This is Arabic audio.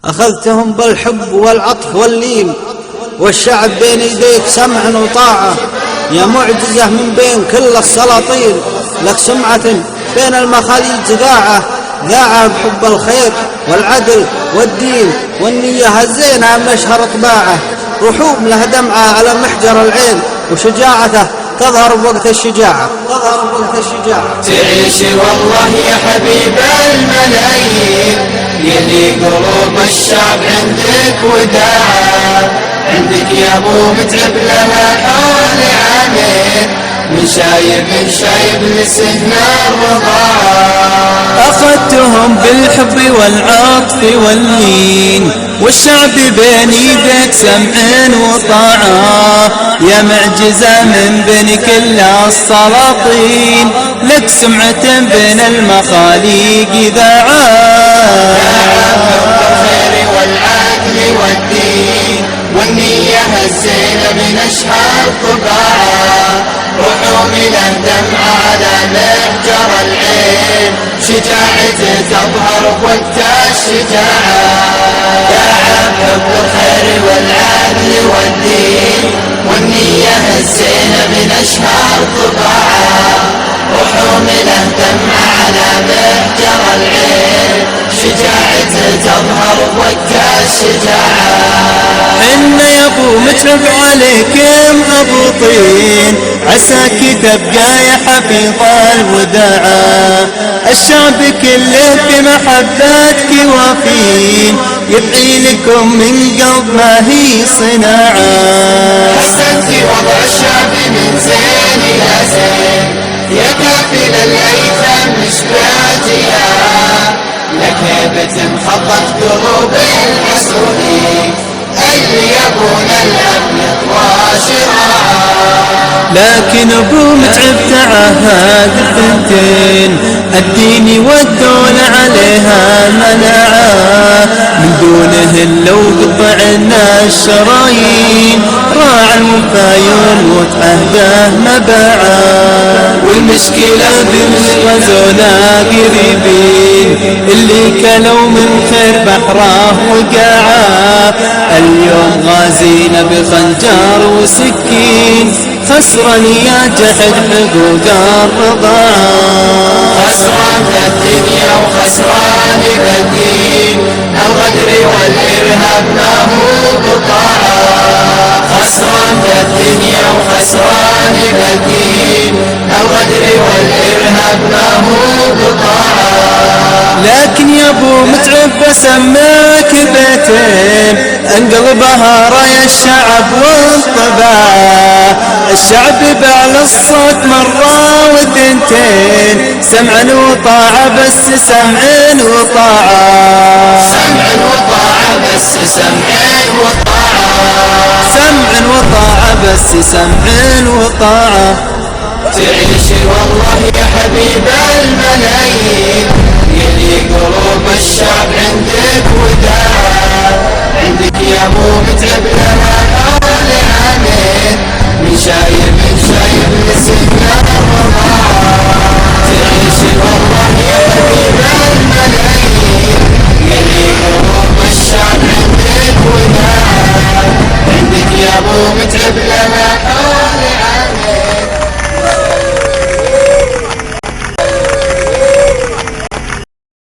أخذتهم بالحب والعطف واللين، والشعب بين يديك سمع وطاعة، يا معجزة من بين كل السلاطين، لك سمعة بين المخاليق ذاعة، ذاعة بحب الخير والعدل والدين والنية الزينة مشهر طباعه، رحوم له دمعة على محجر العين، وشجاعته تظهر بوقت الشجاعة، تعيش والله يا حبيب الملايين، يلي قلوب الشعب عندك وداعة، عندك يا ابو متعب لها حول عامين، من شايب لسهن الرضاعة. أخذتهم بالحب والعطف واللين، والشعب بين يدك سمع وطاعة، يا معجزة من بين كل السلاطين، لك سمعة بين المخاليق ذاعة، الخير والعدل والدين والنية الزينة من أشهر طباعة، رحوم له دمعة على محجر العين، شجاعته تظهر بوقت الشجاعة. داعم حب الخير والعدل والدين والنية الزينة من أشهر طباعة، رحوم له دمعة على محجر العين، شجاعته تظهر بوقت الشجاعة. حنا يا ابو متعب عليكم ابو طين، عساك تبقى يا حفيظ الوداعة، الشعب كله بمحبتك وافين، يدعي لكم من قلب ما هي صناعة. حسنتي وضع الشعب من زين إلى زين، يا كافل الأيتام مشبعتها، لك هيبة خطت قلوب المسؤولين، اللي يبون الأمن وشراعة. لكن ابو متعب تعهد الثنتين، الدين والدولة عليها مناعة، من دونه لو قطعنا الشرايين، راعى الوفا يموت عهده مباعا. والمشكلة بالغزونا قريبين، اللي كلوا من خير بحره وقاعة، اليوم غازينا بخنجر وسكين، خسران يا جحد حقوق الرضاعة. خسران الدنيا وخسران الدين، الغدر والإرهاب ما هو بطاعة. خسران الدنيا وخسران الدين، الغدر والإرهاب ما هو بطاعة. لكن يا ابو متعب بسماك بيتين، انقلبها راي الشعب والطباع، الشعب بعلى الصوت مرة وثنتين، سمعا وطاعة بس سمعا وطاعة، سمعا وطاعة بس سمعا وطاعة، سمعا وطاعة بس سمعا وطاعة. تعيش والله يا حبيب الملايين، يلي قلوب الشعب عندك وداعة، عندك يا ابو متعب لها حول عامين، من شايب